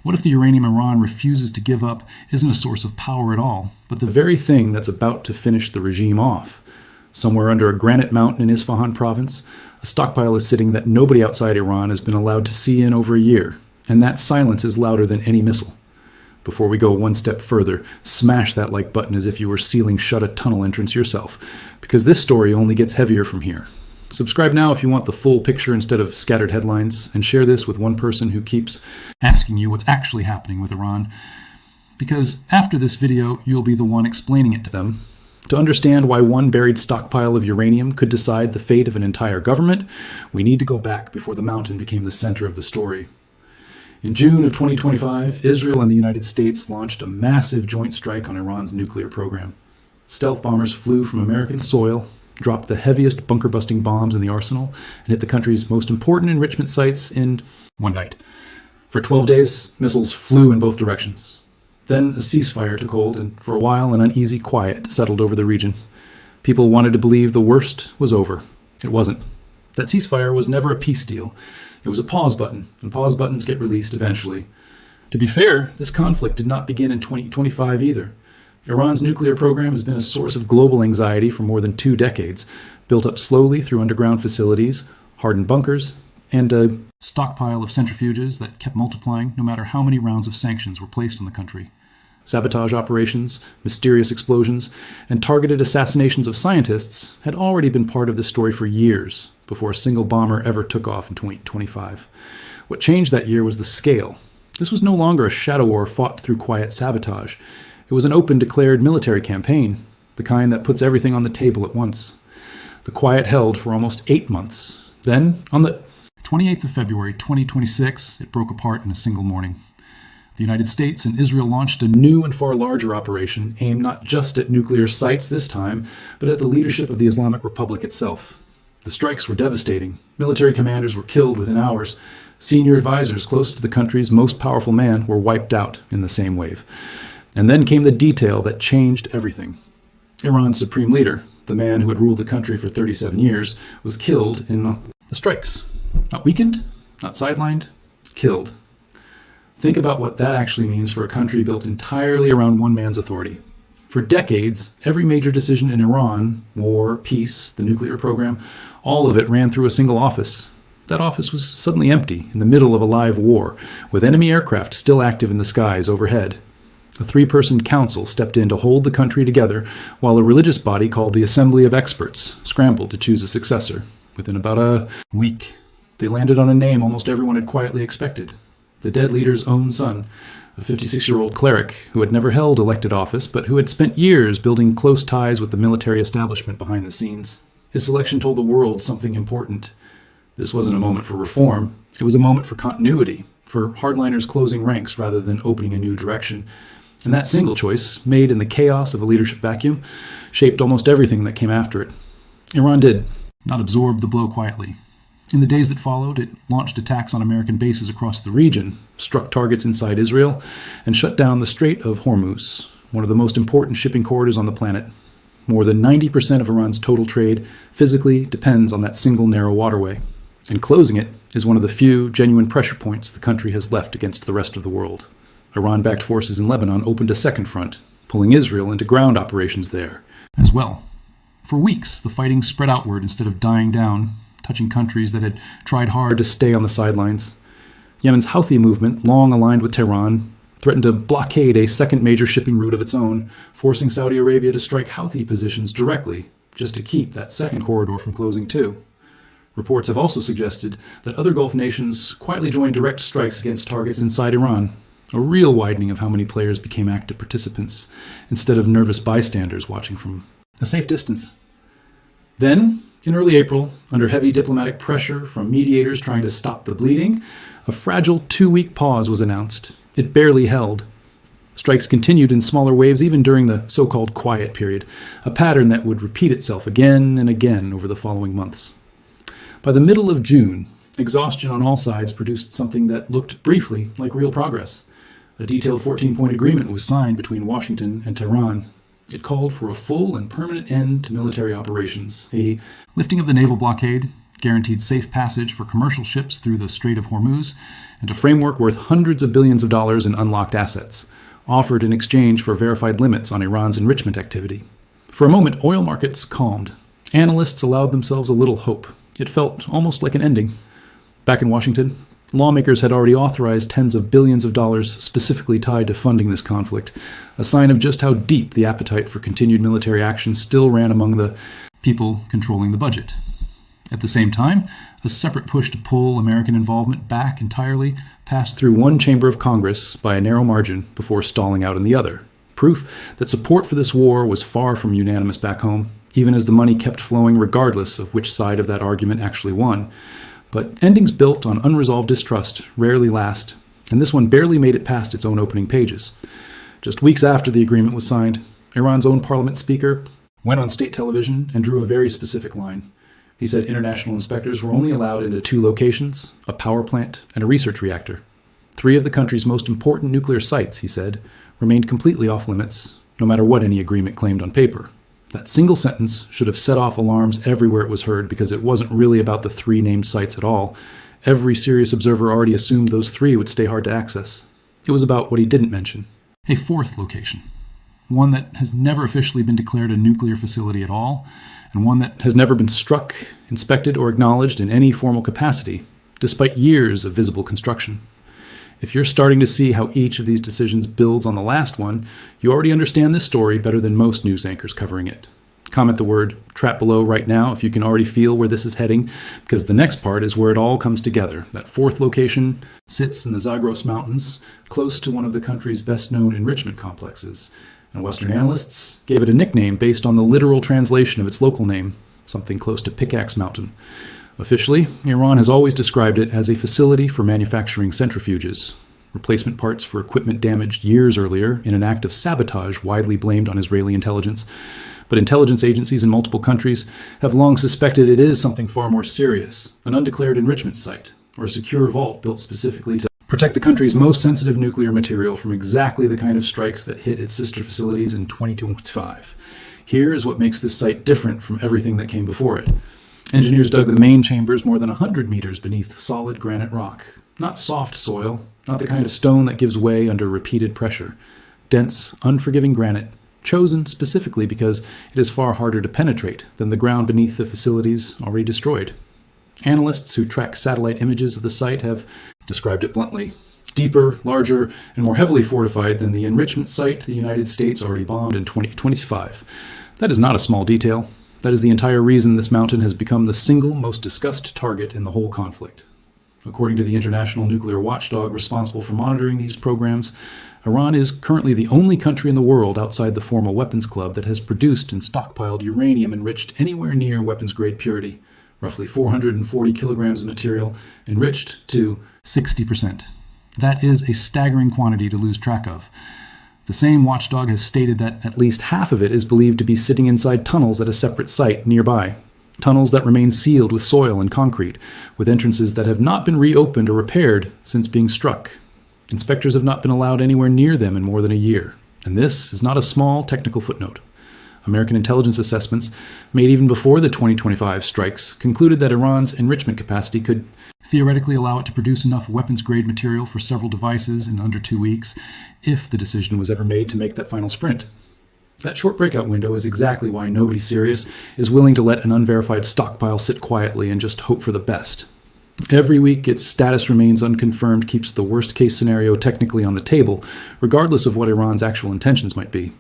What if the uranium Iran refuses to give up isn't a source of power at all, but the very thing that's about to finish the regime off? Somewhere under a granite mountain in Isfahan province, a stockpile is sitting that nobody outside Iran has been allowed to see in over a year, and that silence is louder than any missile. Before we go one step further, smash that like button as if you were sealing shut a tunnel entrance yourself, because this story only gets heavier from here. Subscribe now if you want the full picture instead of scattered headlines, and share this with one person who keeps asking you what's actually happening with Iran, because after this video, you'll be the one explaining it to them. To understand why one buried stockpile of uranium could decide the fate of an entire government, we need to go back before the mountain became the center of the story. In June of 2025, Israel and the United States launched a massive joint strike on Iran's nuclear program. Stealth bombers flew from American soil, dropped the heaviest bunker-busting bombs in the arsenal, and hit the country's most important enrichment sites in one night. For 12 days, missiles flew in both directions. Then a ceasefire took hold, and for a while an uneasy quiet settled over the region. People wanted to believe the worst was over. It wasn't. That ceasefire was never a peace deal. It was a pause button, and pause buttons get released eventually. To be fair, this conflict did not begin in 2025 either. Iran's nuclear program has been a source of global anxiety for more than 2 decades, built up slowly through underground facilities, hardened bunkers, and a stockpile of centrifuges that kept multiplying no matter how many rounds of sanctions were placed on the country. Sabotage operations, mysterious explosions, and targeted assassinations of scientists had already been part of this story for years, before a single bomber ever took off in 2025. What changed that year was the scale. This was no longer a shadow war fought through quiet sabotage. It was an open, declared military campaign, the kind that puts everything on the table at once. The quiet held for almost 8 months. Then, on the 28th of February 2026, it broke apart in a single morning. The United States and Israel launched a new and far larger operation aimed not just at nuclear sites this time, but at the leadership of the Islamic Republic itself. The strikes were devastating. Military commanders were killed within hours. Senior advisors close to the country's most powerful man were wiped out in the same wave. And then came the detail that changed everything. Iran's supreme leader, the man who had ruled the country for 37 years, was killed in the strikes. Not weakened, not sidelined, killed. Think about what that actually means for a country built entirely around one man's authority. For decades, every major decision in Iran, war, peace, the nuclear program, all of it ran through a single office. That office was suddenly empty in the middle of a live war, with enemy aircraft still active in the skies overhead. A 3-person council stepped in to hold the country together, while a religious body called the Assembly of Experts scrambled to choose a successor. Within about a week, they landed on a name almost everyone had quietly expected. The dead leader's own son, a 56-year-old cleric who had never held elected office, but who had spent years building close ties with the military establishment behind the scenes. His selection told the world something important. This wasn't a moment for reform. It was a moment for continuity, for hardliners closing ranks rather than opening a new direction. And that single choice, made in the chaos of a leadership vacuum, shaped almost everything that came after it. Iran did not absorb the blow quietly. In the days that followed, it launched attacks on American bases across the region, struck targets inside Israel, and shut down the Strait of Hormuz, one of the most important shipping corridors on the planet. More than 90% of Iran's total trade physically depends on that single narrow waterway, and closing it is one of the few genuine pressure points the country has left against the rest of the world. Iran-backed forces in Lebanon opened a second front, pulling Israel into ground operations there as well. For weeks, the fighting spread outward instead of dying down, touching countries that had tried hard to stay on the sidelines. Yemen's Houthi movement, long aligned with Tehran, threatened to blockade a second major shipping route of its own, forcing Saudi Arabia to strike Houthi positions directly, just to keep that second corridor from closing too. Reports have also suggested that other Gulf nations quietly joined direct strikes against targets inside Iran, a real widening of how many players became active participants, instead of nervous bystanders watching from a safe distance. Then, in early April, under heavy diplomatic pressure from mediators trying to stop the bleeding, a fragile 2-week pause was announced. It barely held. Strikes continued in smaller waves even during the so-called quiet period, a pattern that would repeat itself again and again over the following months. By the middle of June, exhaustion on all sides produced something that looked briefly like real progress. A detailed 14-point agreement was signed between Washington and Tehran. It called for a full and permanent end to military operations, a lifting of the naval blockade, guaranteed safe passage for commercial ships through the Strait of Hormuz, and a framework worth hundreds of billions of dollars in unlocked assets, offered in exchange for verified limits on Iran's enrichment activity. For a moment, oil markets calmed. Analysts allowed themselves a little hope. It felt almost like an ending. Back in Washington, lawmakers had already authorized tens of billions of dollars specifically tied to funding this conflict, a sign of just how deep the appetite for continued military action still ran among the people controlling the budget. At the same time, a separate push to pull American involvement back entirely passed through one chamber of Congress by a narrow margin before stalling out in the other. Proof that support for this war was far from unanimous back home, even as the money kept flowing regardless of which side of that argument actually won. But endings built on unresolved distrust rarely last, and this one barely made it past its own opening pages. Just weeks after the agreement was signed, Iran's own parliament speaker went on state television and drew a very specific line. He said international inspectors were only allowed into 2 locations, a power plant and a research reactor. 3 of the country's most important nuclear sites, he said, remained completely off limits, no matter what any agreement claimed on paper. That single sentence should have set off alarms everywhere it was heard, because it wasn't really about the 3 named sites at all. Every serious observer already assumed those 3 would stay hard to access. It was about what he didn't mention: a 4th location. One that has never officially been declared a nuclear facility at all, and one that has never been struck, inspected, or acknowledged in any formal capacity, despite years of visible construction. If you're starting to see how each of these decisions builds on the last one, you already understand this story better than most news anchors covering it. Comment the word "trap" below right now if you can already feel where this is heading, because the next part is where it all comes together. That 4th location sits in the Zagros Mountains, close to one of the country's best-known enrichment complexes, and Western analysts gave it a nickname based on the literal translation of its local name, something close to Pickaxe Mountain. Officially, Iran has always described it as a facility for manufacturing centrifuges, replacement parts for equipment damaged years earlier in an act of sabotage widely blamed on Israeli intelligence. But intelligence agencies in multiple countries have long suspected it is something far more serious: an undeclared enrichment site, or a secure vault built specifically to protect the country's most sensitive nuclear material from exactly the kind of strikes that hit its sister facilities in 2025. Here is what makes this site different from everything that came before it. Engineers dug the main chambers more than 100 meters beneath solid granite rock. Not soft soil, not the kind of stone that gives way under repeated pressure. Dense, unforgiving granite, chosen specifically because it is far harder to penetrate than the ground beneath the facilities already destroyed. Analysts who track satellite images of the site have described it bluntly: deeper, larger, and more heavily fortified than the enrichment site the United States already bombed in 2025. That is not a small detail. That is the entire reason this mountain has become the single most discussed target in the whole conflict. According to the international nuclear watchdog responsible for monitoring these programs, Iran is currently the only country in the world outside the formal weapons club that has produced and stockpiled uranium enriched anywhere near weapons-grade purity, roughly 440 kilograms of material enriched to 60%. That is a staggering quantity to lose track of. The same watchdog has stated that at least half of it is believed to be sitting inside tunnels at a separate site nearby. Tunnels that remain sealed with soil and concrete, with entrances that have not been reopened or repaired since being struck. Inspectors have not been allowed anywhere near them in more than a year. And this is not a small technical footnote. American intelligence assessments, made even before the 2025 strikes, concluded that Iran's enrichment capacity could theoretically allow it to produce enough weapons-grade material for several devices in under 2 weeks, if the decision was ever made to make that final sprint. That short breakout window is exactly why nobody serious is willing to let an unverified stockpile sit quietly and just hope for the best. Every week, its status remains unconfirmed keeps the worst-case scenario technically on the table, regardless of what Iran's actual intentions might be.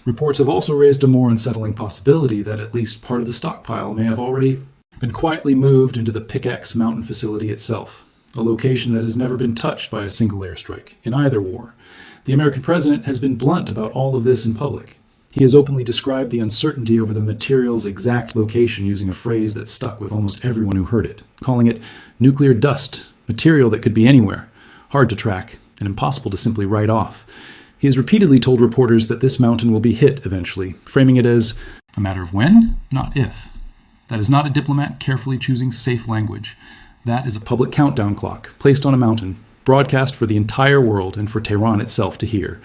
Reports have also raised a more unsettling possibility that at least part of the stockpile may have already been quietly moved into the Pickaxe Mountain facility itself, a location that has never been touched by a single airstrike in either war. The American president has been blunt about all of this in public. He has openly described the uncertainty over the material's exact location using a phrase that stuck with almost everyone who heard it, calling it nuclear dust, material that could be anywhere, hard to track, and impossible to simply write off. He has repeatedly told reporters that this mountain will be hit eventually, framing it as a matter of when, not if. That is not a diplomat carefully choosing safe language. That is a public countdown clock placed on a mountain, broadcast for the entire world and for Tehran itself to hear.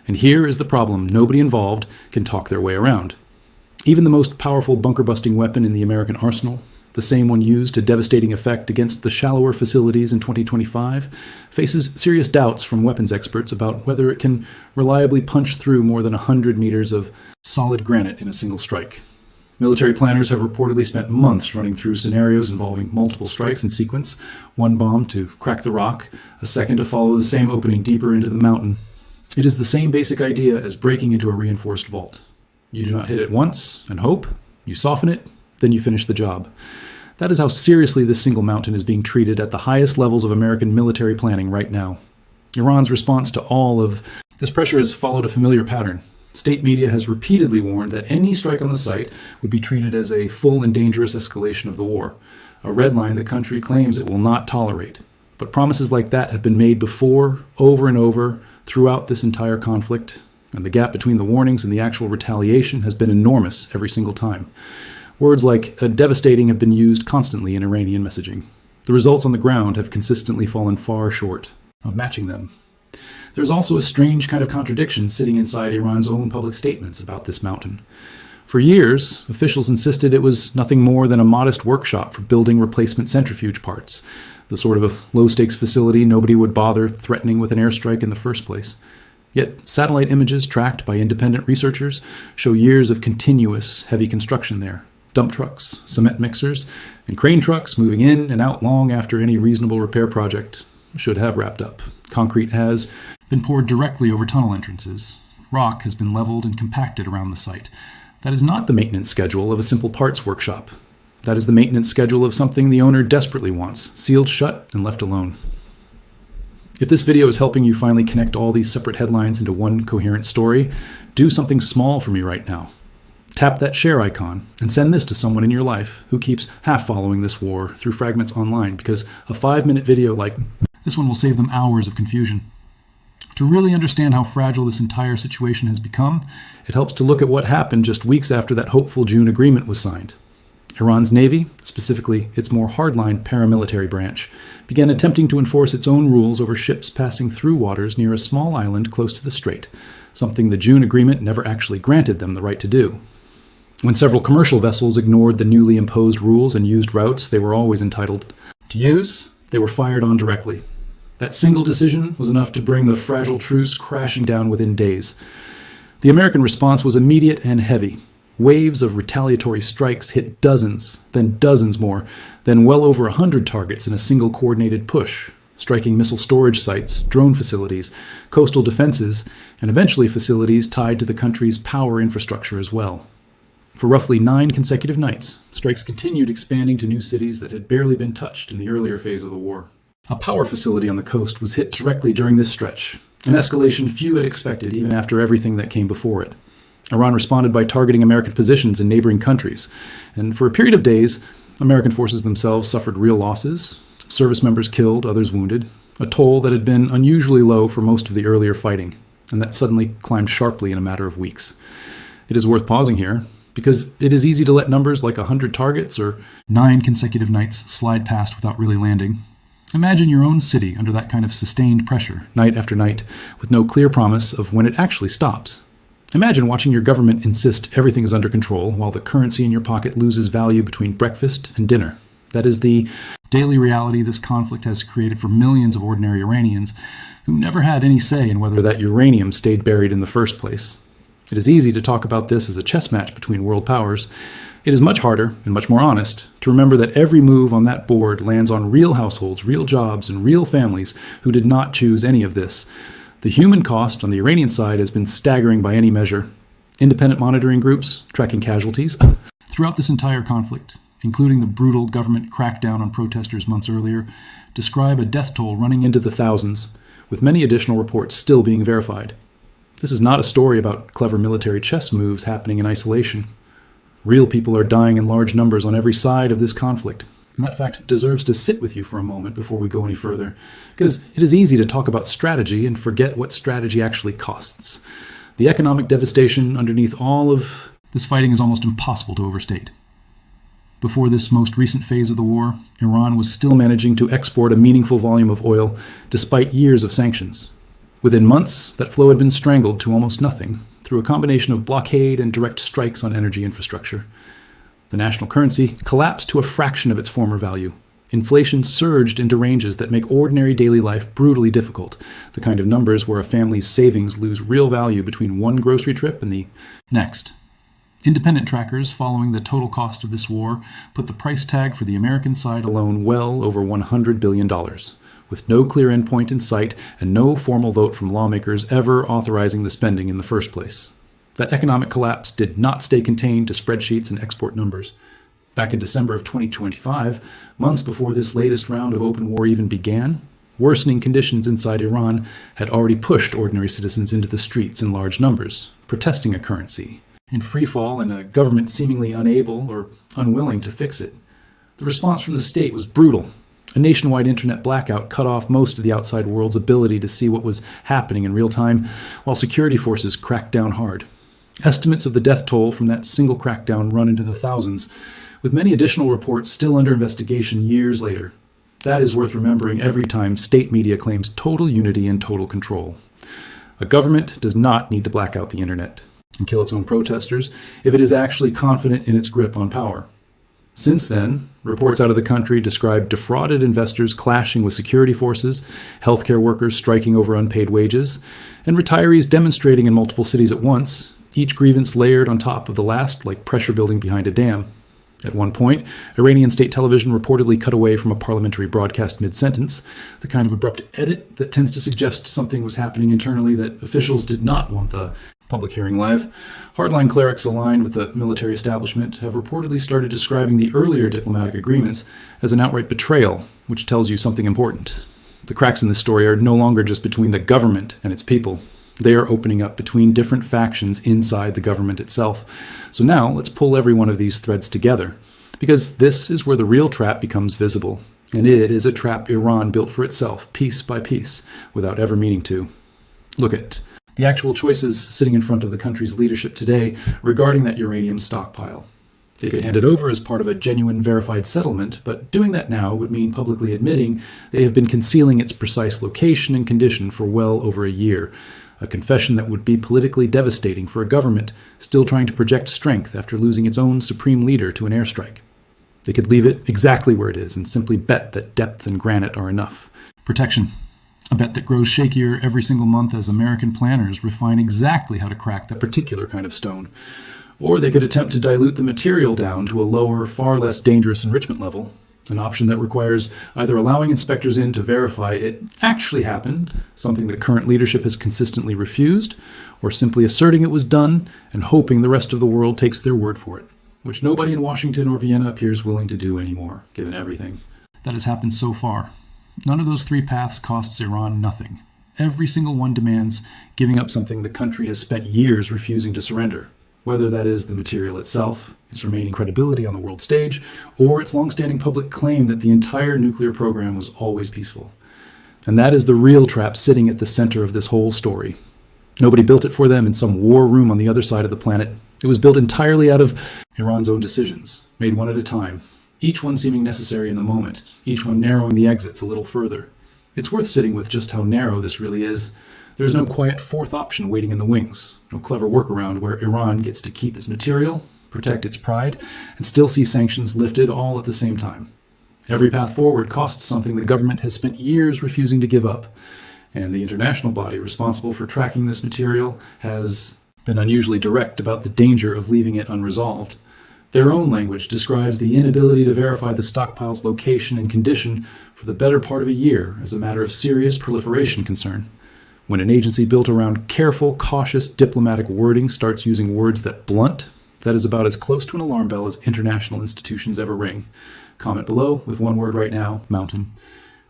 And here is the problem nobody involved can talk their way around. Even the most powerful bunker-busting weapon in the American arsenal, the same one used to devastating effect against the shallower facilities in 2025, faces serious doubts from weapons experts about whether it can reliably punch through more than 100 meters of solid granite in a single strike. Military planners have reportedly spent months running through scenarios involving multiple strikes in sequence, one bomb to crack the rock, a second to follow the same opening deeper into the mountain. It is the same basic idea as breaking into a reinforced vault. You do not hit it once and hope, you soften it, then you finish the job. That is how seriously this single mountain is being treated at the highest levels of American military planning right now. Iran's response to all of this pressure has followed a familiar pattern. State media has repeatedly warned that any strike on the site would be treated as a full and dangerous escalation of the war, a red line the country claims it will not tolerate. But promises like that have been made before, over and over, throughout this entire conflict, and the gap between the warnings and the actual retaliation has been enormous every single time. Words like devastating have been used constantly in Iranian messaging. The results on the ground have consistently fallen far short of matching them. There's also a strange kind of contradiction sitting inside Iran's own public statements about this mountain. For years, officials insisted it was nothing more than a modest workshop for building replacement centrifuge parts, the sort of a low-stakes facility nobody would bother threatening with an airstrike in the first place. Yet satellite images tracked by independent researchers show years of continuous heavy construction there. Dump trucks, cement mixers, and crane trucks moving in and out long after any reasonable repair project should have wrapped up. Concrete has been poured directly over tunnel entrances. Rock has been leveled and compacted around the site. That is not the maintenance schedule of a simple parts workshop. That is the maintenance schedule of something the owner desperately wants, sealed shut and left alone. If this video is helping you finally connect all these separate headlines into one coherent story, do something small for me right now. Tap that share icon and send this to someone in your life who keeps half following this war through fragments online, because a 5-minute video like this one will save them hours of confusion. To really understand how fragile this entire situation has become, it helps to look at what happened just weeks after that hopeful June agreement was signed. Iran's Navy, specifically its more hardline paramilitary branch, began attempting to enforce its own rules over ships passing through waters near a small island close to the strait, something the June agreement never actually granted them the right to do. When several commercial vessels ignored the newly imposed rules and used routes they were always entitled to use, they were fired on directly. That single decision was enough to bring the fragile truce crashing down within days. The American response was immediate and heavy. Waves of retaliatory strikes hit dozens, then dozens more, then well over 100 targets in a single coordinated push, striking missile storage sites, drone facilities, coastal defenses, and eventually facilities tied to the country's power infrastructure as well. For roughly 9 consecutive nights, strikes continued expanding to new cities that had barely been touched in the earlier phase of the war. A power facility on the coast was hit directly during this stretch, an escalation few had expected even after everything that came before it. Iran responded by targeting American positions in neighboring countries, and for a period of days, American forces themselves suffered real losses, service members killed, others wounded, a toll that had been unusually low for most of the earlier fighting, and that suddenly climbed sharply in a matter of weeks. It is worth pausing here, because it is easy to let numbers like 100 targets or 9 consecutive nights slide past without really landing. Imagine your own city under that kind of sustained pressure, night after night, with no clear promise of when it actually stops. Imagine watching your government insist everything is under control while the currency in your pocket loses value between breakfast and dinner. That is the daily reality this conflict has created for millions of ordinary Iranians who never had any say in whether that uranium stayed buried in the first place. It is easy to talk about this as a chess match between world powers. It is much harder and much more honest to remember that every move on that board lands on real households, real jobs, and real families who did not choose any of this. The human cost on the Iranian side has been staggering by any measure. Independent monitoring groups tracking casualties throughout this entire conflict, including the brutal government crackdown on protesters months earlier, describe a death toll running into the thousands, with many additional reports still being verified. This is not a story about clever military chess moves happening in isolation. Real people are dying in large numbers on every side of this conflict. And that fact deserves to sit with you for a moment before we go any further, because it is easy to talk about strategy and forget what strategy actually costs. The economic devastation underneath all of this fighting is almost impossible to overstate. Before this most recent phase of the war, Iran was still managing to export a meaningful volume of oil despite years of sanctions. Within months, that flow had been strangled to almost nothing through a combination of blockade and direct strikes on energy infrastructure. The national currency collapsed to a fraction of its former value. Inflation surged into ranges that make ordinary daily life brutally difficult, the kind of numbers where a family's savings lose real value between one grocery trip and the next. Independent trackers following the total cost of this war put the price tag for the American side alone well over $100 billion, with no clear endpoint in sight and no formal vote from lawmakers ever authorizing the spending in the first place. That economic collapse did not stay contained to spreadsheets and export numbers. Back in December of 2025, months before this latest round of open war even began, worsening conditions inside Iran had already pushed ordinary citizens into the streets in large numbers, protesting a currency in free fall and a government seemingly unable or unwilling to fix it. The response from the state was brutal. A nationwide internet blackout cut off most of the outside world's ability to see what was happening in real time, while security forces cracked down hard. Estimates of the death toll from that single crackdown run into the thousands, with many additional reports still under investigation years later. That is worth remembering every time state media claims total unity and total control. A government does not need to black out the internet and kill its own protesters if it is actually confident in its grip on power. Since then, reports out of the country describe defrauded investors clashing with security forces, healthcare workers striking over unpaid wages, and retirees demonstrating in multiple cities at once, each grievance layered on top of the last like pressure building behind a dam. At one point, Iranian state television reportedly cut away from a parliamentary broadcast mid-sentence, the kind of abrupt edit that tends to suggest something was happening internally that officials did not want the public hearing live. Hardline clerics aligned with the military establishment have reportedly started describing the earlier diplomatic agreements as an outright betrayal, which tells you something important. The cracks in this story are no longer just between the government and its people. They are opening up between different factions inside the government itself. So now let's pull every one of these threads together, because this is where the real trap becomes visible. And it is a trap Iran built for itself, piece by piece, without ever meaning to. Look at the actual choices sitting in front of the country's leadership today regarding that uranium stockpile. They could hand it over as part of a genuine verified settlement, but doing that now would mean publicly admitting they have been concealing its precise location and condition for well over a year, a confession that would be politically devastating for a government still trying to project strength after losing its own supreme leader to an airstrike. They could leave it exactly where it is and simply bet that depth and granite are enough. Protection. A bet that grows shakier every single month as American planners refine exactly how to crack that particular kind of stone. Or they could attempt to dilute the material down to a lower, far less dangerous enrichment level, an option that requires either allowing inspectors in to verify it actually happened, something the current leadership has consistently refused, or simply asserting it was done and hoping the rest of the world takes their word for it, which nobody in Washington or Vienna appears willing to do anymore, given everything that has happened so far. None of those three paths costs Iran nothing. Every single one demands giving up something the country has spent years refusing to surrender, whether that is the material itself, its remaining credibility on the world stage, or its long-standing public claim that the entire nuclear program was always peaceful. And that is the real trap sitting at the center of this whole story. Nobody built it for them in some war room on the other side of the planet. It was built entirely out of Iran's own decisions, made one at a time, each one seeming necessary in the moment, each one narrowing the exits a little further. It's worth sitting with just how narrow this really is. There's no quiet fourth option waiting in the wings, no clever workaround where Iran gets to keep its material, protect its pride, and still see sanctions lifted all at the same time. Every path forward costs something the government has spent years refusing to give up, and the international body responsible for tracking this material has been unusually direct about the danger of leaving it unresolved. Their own language describes the inability to verify the stockpile's location and condition for the better part of a year as a matter of serious proliferation concern. When an agency built around careful, cautious diplomatic wording starts using words that blunt, that is about as close to an alarm bell as international institutions ever ring. Comment below with one word right now, mountain.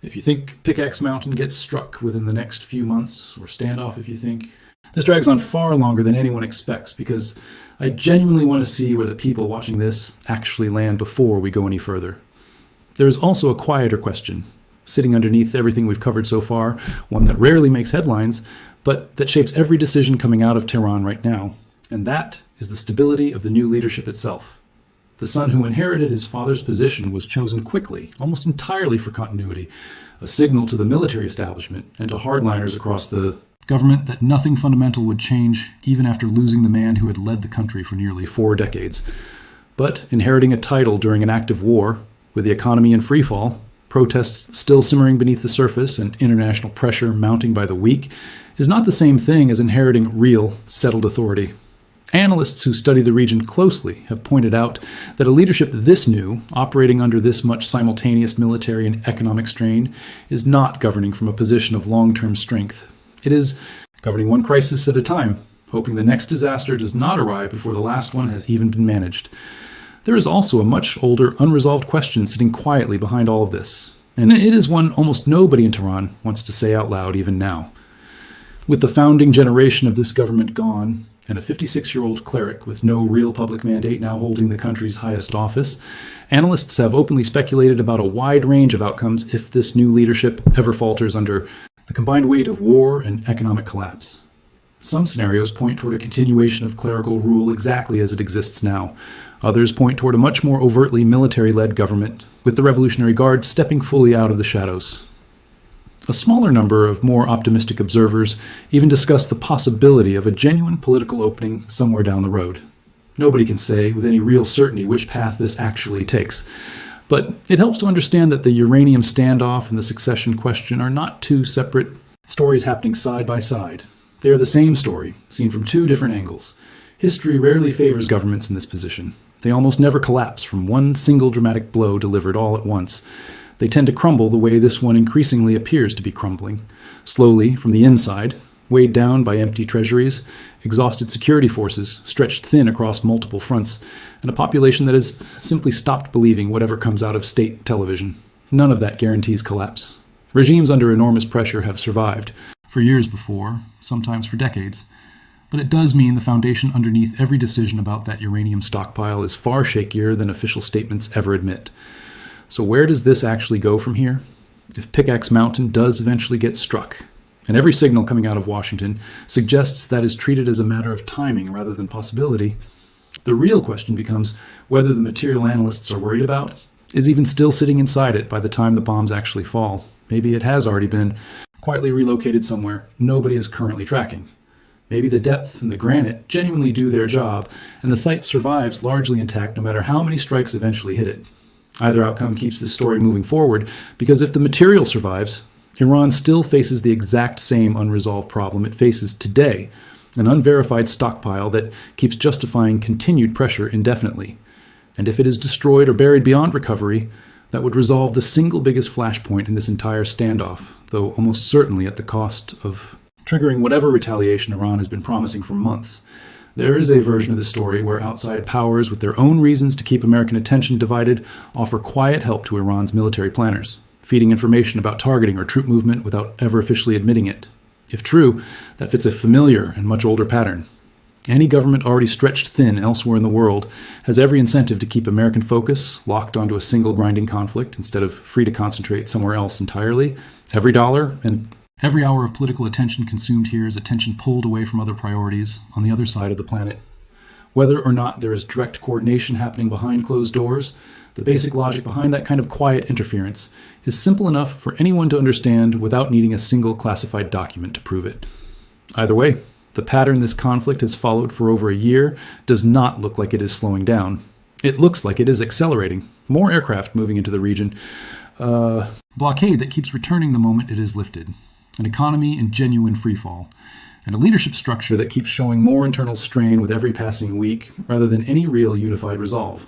If you think Pickaxe Mountain gets struck within the next few months, or standoff if you think. This drags on far longer than anyone expects, because I genuinely want to see where the people watching this actually land before we go any further. There is also a quieter question, sitting underneath everything we've covered so far, one that rarely makes headlines, but that shapes every decision coming out of Tehran right now, and that is the stability of the new leadership itself. The son who inherited his father's position was chosen quickly, almost entirely for continuity, a signal to the military establishment and to hardliners across the government that nothing fundamental would change even after losing the man who had led the country for nearly 4 decades. But inheriting a title during an active war, with the economy in freefall, protests still simmering beneath the surface, and international pressure mounting by the week, is not the same thing as inheriting real, settled authority. Analysts who study the region closely have pointed out that a leadership this new, operating under this much simultaneous military and economic strain, is not governing from a position of long-term strength. It is governing one crisis at a time, hoping the next disaster does not arrive before the last one has even been managed. There is also a much older, unresolved question sitting quietly behind all of this, and it is one almost nobody in Tehran wants to say out loud even now. With the founding generation of this government gone, and a 56-year-old cleric with no real public mandate now holding the country's highest office, analysts have openly speculated about a wide range of outcomes if this new leadership ever falters under the combined weight of war and economic collapse. Some scenarios point toward a continuation of clerical rule exactly as it exists now. Others point toward a much more overtly military-led government, with the Revolutionary Guard stepping fully out of the shadows. A smaller number of more optimistic observers even discuss the possibility of a genuine political opening somewhere down the road. Nobody can say with any real certainty which path this actually takes, but it helps to understand that the uranium standoff and the succession question are not two separate stories happening side by side. They are the same story, seen from two different angles. History rarely favors governments in this position. They almost never collapse from one single dramatic blow delivered all at once. They tend to crumble the way this one increasingly appears to be crumbling, slowly from the inside, weighed down by empty treasuries, exhausted security forces stretched thin across multiple fronts, and a population that has simply stopped believing whatever comes out of state television. None of that guarantees collapse. Regimes under enormous pressure have survived, for years before, sometimes for decades. But it does mean the foundation underneath every decision about that uranium stockpile is far shakier than official statements ever admit. So where does this actually go from here? If Pickaxe Mountain does eventually get struck, and every signal coming out of Washington suggests that is treated as a matter of timing rather than possibility, the real question becomes whether the material analysts are worried about is even still sitting inside it by the time the bombs actually fall. Maybe it has already been quietly relocated somewhere nobody is currently tracking. Maybe the depth and the granite genuinely do their job, and the site survives largely intact no matter how many strikes eventually hit it. Either outcome keeps this story moving forward, because if the material survives, Iran still faces the exact same unresolved problem it faces today, an unverified stockpile that keeps justifying continued pressure indefinitely. And if it is destroyed or buried beyond recovery, that would resolve the single biggest flashpoint in this entire standoff, though almost certainly at the cost of triggering whatever retaliation Iran has been promising for months. There is a version of the story where outside powers with their own reasons to keep American attention divided offer quiet help to Iran's military planners, feeding information about targeting or troop movement without ever officially admitting it. If true, that fits a familiar and much older pattern. Any government already stretched thin elsewhere in the world has every incentive to keep American focus locked onto a single grinding conflict instead of free to concentrate somewhere else entirely. Every dollar and every hour of political attention consumed here is attention pulled away from other priorities on the other side of the planet. Whether or not there is direct coordination happening behind closed doors, the basic logic behind that kind of quiet interference is simple enough for anyone to understand without needing a single classified document to prove it. Either way, the pattern this conflict has followed for over a year does not look like it is slowing down. It looks like it is accelerating. More aircraft moving into the region. Blockade that keeps returning the moment it is lifted. An economy in genuine freefall, and a leadership structure that keeps showing more internal strain with every passing week rather than any real unified resolve.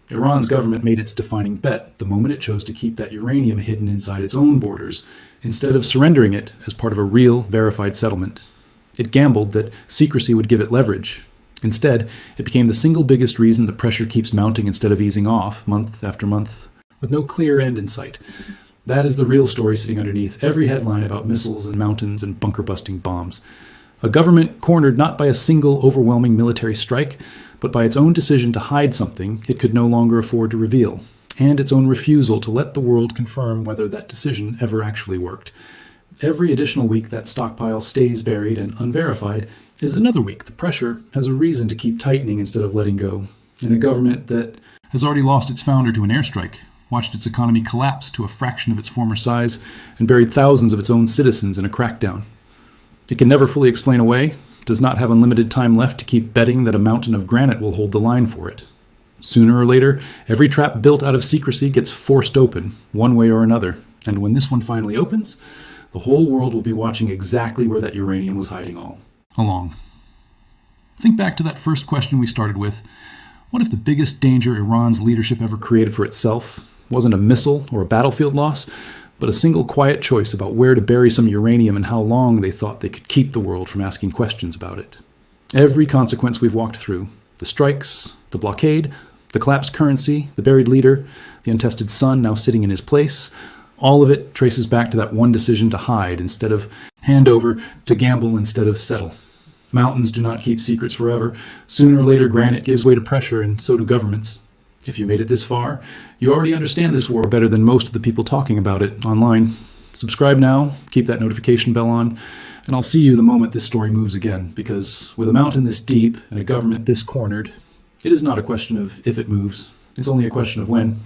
Iran's government made its defining bet the moment it chose to keep that uranium hidden inside its own borders, instead of surrendering it as part of a real, verified settlement. It gambled that secrecy would give it leverage. Instead, it became the single biggest reason the pressure keeps mounting instead of easing off, month after month, with no clear end in sight. That is the real story sitting underneath every headline about missiles and mountains and bunker-busting bombs. A government cornered not by a single overwhelming military strike, but by its own decision to hide something it could no longer afford to reveal, and its own refusal to let the world confirm whether that decision ever actually worked. Every additional week that stockpile stays buried and unverified is another week the pressure has a reason to keep tightening instead of letting go. In a government that has already lost its founder to an airstrike, watched its economy collapse to a fraction of its former size, and buried thousands of its own citizens in a crackdown. It can never fully explain away, does not have unlimited time left to keep betting that a mountain of granite will hold the line for it. Sooner or later, every trap built out of secrecy gets forced open, one way or another. And when this one finally opens, the whole world will be watching exactly where that uranium was hiding all along. Think back to that first question we started with. What if the biggest danger Iran's leadership ever created for itself wasn't a missile or a battlefield loss, but a single quiet choice about where to bury some uranium and how long they thought they could keep the world from asking questions about it? Every consequence we've walked through, the strikes, the blockade, the collapsed currency, the buried leader, the untested son now sitting in his place, all of it traces back to that one decision to hide instead of hand over, to gamble instead of settle. Mountains do not keep secrets forever. Sooner or later, granite gives way to pressure, and so do governments. If you made it this far, you already understand this war better than most of the people talking about it online. Subscribe now, keep that notification bell on, and I'll see you the moment this story moves again, because with a mountain this deep and a government this cornered, it is not a question of if it moves. It's only a question of when.